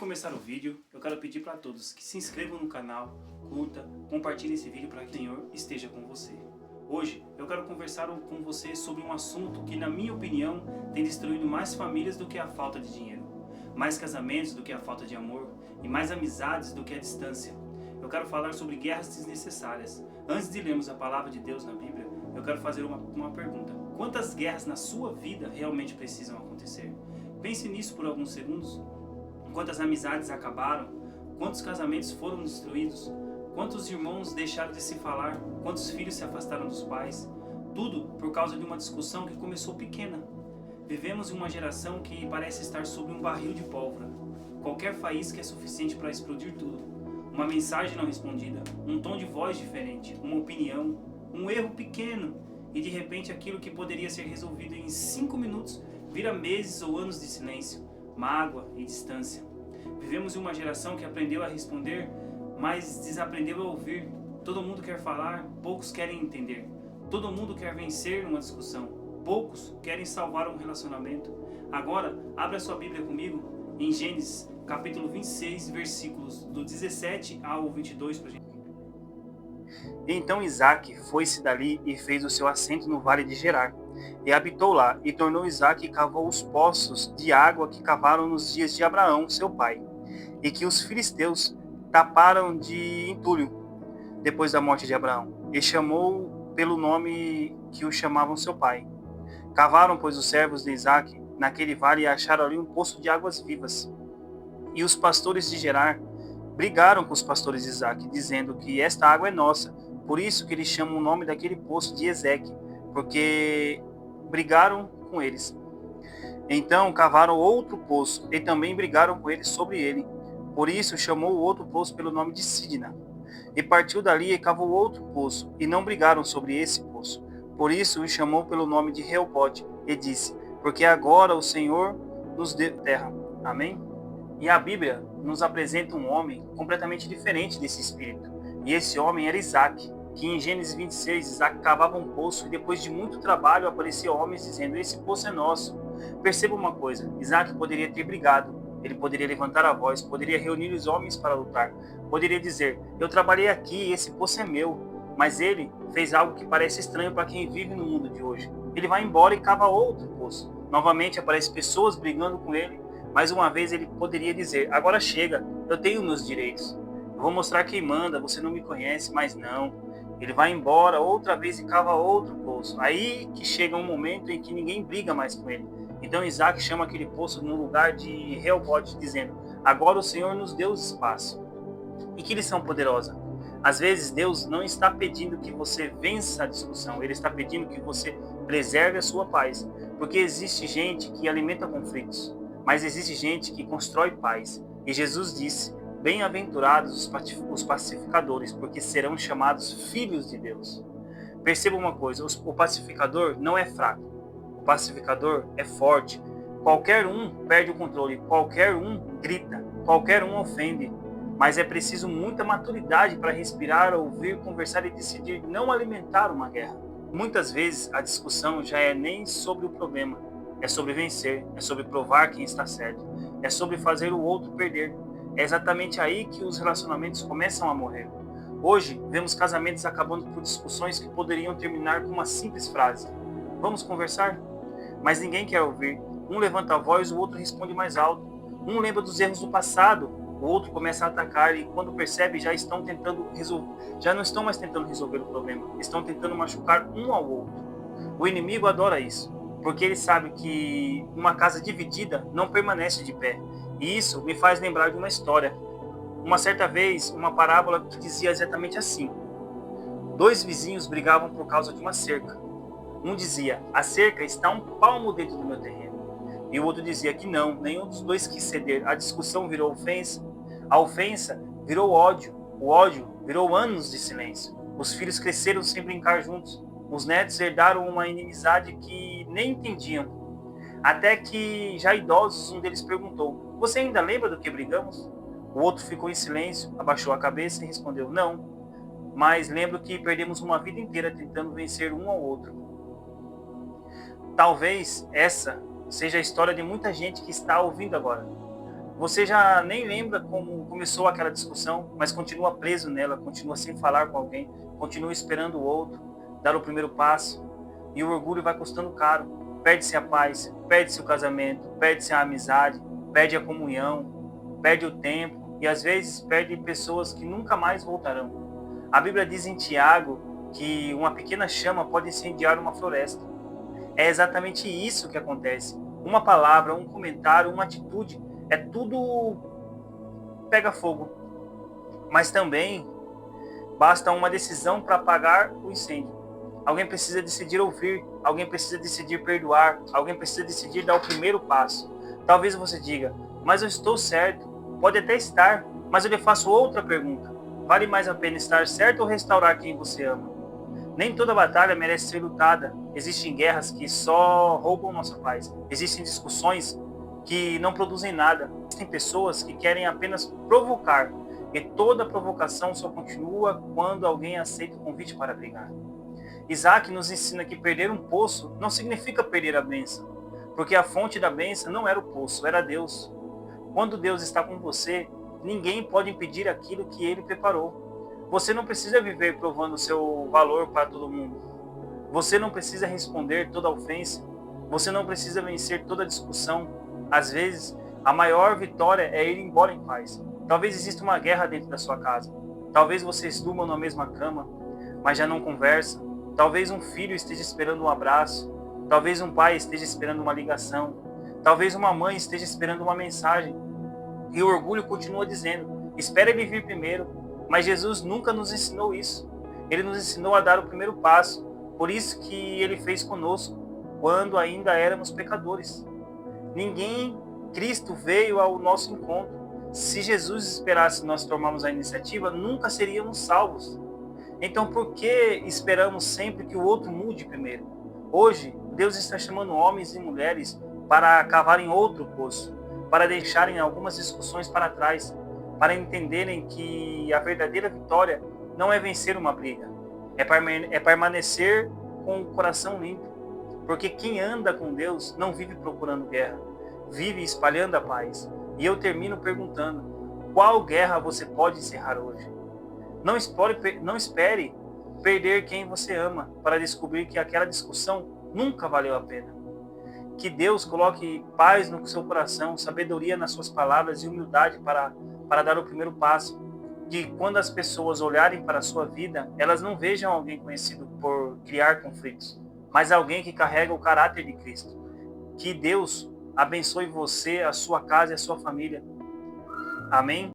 começar o vídeo, eu quero pedir para todos que se inscrevam no canal, curta, compartilhe esse vídeo para que o Senhor esteja com você. Hoje eu quero conversar com você sobre um assunto que, na minha opinião, tem destruído mais famílias do que a falta de dinheiro, mais casamentos do que a falta de amor e mais amizades do que a distância. Eu quero falar sobre guerras desnecessárias. Antes de lermos a palavra de Deus na Bíblia, eu quero fazer uma pergunta. Quantas guerras na sua vida realmente precisam acontecer? Pense nisso por alguns segundos. Quantas amizades acabaram? Quantos casamentos foram destruídos? Quantos irmãos deixaram de se falar? Quantos filhos se afastaram dos pais? Tudo por causa de uma discussão que começou pequena. Vivemos em uma geração que parece estar sob um barril de pólvora. Qualquer faísca é suficiente para explodir tudo. Uma mensagem não respondida, um tom de voz diferente, uma opinião, um erro pequeno, e de repente aquilo que poderia ser resolvido em 5 minutos vira meses ou anos de silêncio, mágoa e distância. Vivemos em uma geração que aprendeu a responder, mas desaprendeu a ouvir. Todo mundo quer falar, poucos querem entender. Todo mundo quer vencer numa discussão, poucos querem salvar um relacionamento. Agora, abra sua Bíblia comigo em Gênesis, capítulo 26, versículos do 17 ao 22 para gente. Então Isaque foi-se dali e fez o seu assento no vale de Gerar, e habitou lá, e tornou Isaque e cavou os poços de água que cavaram nos dias de Abraão, seu pai, e que os filisteus taparam de entulho, depois da morte de Abraão, e chamou pelo nome que o chamavam seu pai. Cavaram, pois, os servos de Isaque naquele vale e acharam ali um poço de águas vivas. E os pastores de Gerar brigaram com os pastores de Isaque, dizendo que esta água é nossa. Por isso que eles chamam o nome daquele poço de Ezeque, porque brigaram com eles. Então cavaram outro poço, e também brigaram com eles sobre ele. Por isso chamou o outro poço pelo nome de Sidna. E partiu dali e cavou outro poço, e não brigaram sobre esse poço. Por isso o chamou pelo nome de Reobote, e disse, porque agora o Senhor nos deu terra. Amém? E a Bíblia nos apresenta um homem completamente diferente desse espírito. E esse homem era Isaque, que em Gênesis 26, Isaque cavava um poço e depois de muito trabalho apareciam homens dizendo, esse poço é nosso. Perceba uma coisa, Isaque poderia ter brigado, ele poderia levantar a voz, poderia reunir os homens para lutar, poderia dizer, eu trabalhei aqui, esse poço é meu. Mas ele fez algo que parece estranho para quem vive no mundo de hoje. Ele vai embora e cava outro poço. Novamente aparecem pessoas brigando com ele. Mais uma vez ele poderia dizer, agora chega, eu tenho meus direitos. Eu vou mostrar quem manda, você não me conhece, mas não. Ele vai embora outra vez e cava outro poço. Aí que chega um momento em que ninguém briga mais com ele. Então Isaque chama aquele poço no lugar de Reobote, dizendo, agora o Senhor nos deu espaço. E que lição poderosa. Às vezes Deus não está pedindo que você vença a discussão, Ele está pedindo que você preserve a sua paz. Porque existe gente que alimenta conflitos, mas existe gente que constrói paz. E Jesus disse, bem-aventurados os pacificadores, porque serão chamados filhos de Deus. Perceba uma coisa, o pacificador não é fraco, o pacificador é forte. Qualquer um perde o controle, qualquer um grita, qualquer um ofende. Mas é preciso muita maturidade para respirar, ouvir, conversar e decidir não alimentar uma guerra. Muitas vezes a discussão já é nem sobre o problema, é sobre vencer, é sobre provar quem está certo, é sobre fazer o outro perder. É exatamente aí que os relacionamentos começam a morrer. Hoje, vemos casamentos acabando por discussões que poderiam terminar com uma simples frase. Vamos conversar? Mas ninguém quer ouvir. Um levanta a voz, o outro responde mais alto. Um lembra dos erros do passado, o outro começa a atacar e quando percebe já não estão mais tentando resolver o problema, estão tentando machucar um ao outro. O inimigo adora isso, porque ele sabe que uma casa dividida não permanece de pé. E isso me faz lembrar de uma história. Uma certa vez, uma parábola que dizia exatamente assim. 2 vizinhos brigavam por causa de uma cerca. Um dizia, a cerca está a um palmo dentro do meu terreno. E o outro dizia que não, nenhum dos dois quis ceder. A discussão virou ofensa. A ofensa virou ódio. O ódio virou anos de silêncio. Os filhos cresceram sem brincar juntos. Os netos herdaram uma inimizade que nem entendiam. Até que, já idosos, um deles perguntou, você ainda lembra do que brigamos? O outro ficou em silêncio, abaixou a cabeça e respondeu, não. Mas lembro que perdemos uma vida inteira tentando vencer um ao outro. Talvez essa seja a história de muita gente que está ouvindo agora. Você já nem lembra como começou aquela discussão, mas continua preso nela, continua sem falar com alguém, continua esperando o outro dar o primeiro passo. E o orgulho vai custando caro. Perde-se a paz, perde-se o casamento, perde-se a amizade, perde a comunhão, perde o tempo e às vezes perde pessoas que nunca mais voltarão. A Bíblia diz em Tiago que uma pequena chama pode incendiar uma floresta. É exatamente isso que acontece. Uma palavra, um comentário, uma atitude, é tudo pega fogo. Mas também basta uma decisão para apagar o incêndio. Alguém precisa decidir ouvir, alguém precisa decidir perdoar, alguém precisa decidir dar o primeiro passo. Talvez você diga, mas eu estou certo. Pode até estar, mas eu lhe faço outra pergunta. Vale mais a pena estar certo ou restaurar quem você ama? Nem toda batalha merece ser lutada. Existem guerras que só roubam nossa paz. Existem discussões que não produzem nada. Existem pessoas que querem apenas provocar. E toda provocação só continua quando alguém aceita o convite para brigar. Isaac nos ensina que perder um poço não significa perder a bênção, porque a fonte da bênção não era o poço, era Deus. Quando Deus está com você, ninguém pode impedir aquilo que Ele preparou. Você não precisa viver provando seu valor para todo mundo. Você não precisa responder toda ofensa. Você não precisa vencer toda discussão. Às vezes, a maior vitória é ir embora em paz. Talvez exista uma guerra dentro da sua casa. Talvez vocês durmam na mesma cama, mas já não conversam. Talvez um filho esteja esperando um abraço. Talvez um pai esteja esperando uma ligação. Talvez uma mãe esteja esperando uma mensagem. E o orgulho continua dizendo, espera ele vir primeiro. Mas Jesus nunca nos ensinou isso. Ele nos ensinou a dar o primeiro passo. Por isso que ele fez conosco, quando ainda éramos pecadores. Cristo veio ao nosso encontro. Se Jesus esperasse nós tomarmos a iniciativa, nunca seríamos salvos. Então por que esperamos sempre que o outro mude primeiro? Hoje, Deus está chamando homens e mulheres para cavarem outro poço, para deixarem algumas discussões para trás, para entenderem que a verdadeira vitória não é vencer uma briga, é permanecer com o coração limpo. Porque quem anda com Deus não vive procurando guerra, vive espalhando a paz. E eu termino perguntando, qual guerra você pode encerrar hoje? Não espere perder quem você ama para descobrir que aquela discussão nunca valeu a pena. Que Deus coloque paz no seu coração, sabedoria nas suas palavras e humildade para dar o primeiro passo. Que quando as pessoas olharem para a sua vida, elas não vejam alguém conhecido por criar conflitos, mas alguém que carrega o caráter de Cristo. Que Deus abençoe você, a sua casa e a sua família. Amém?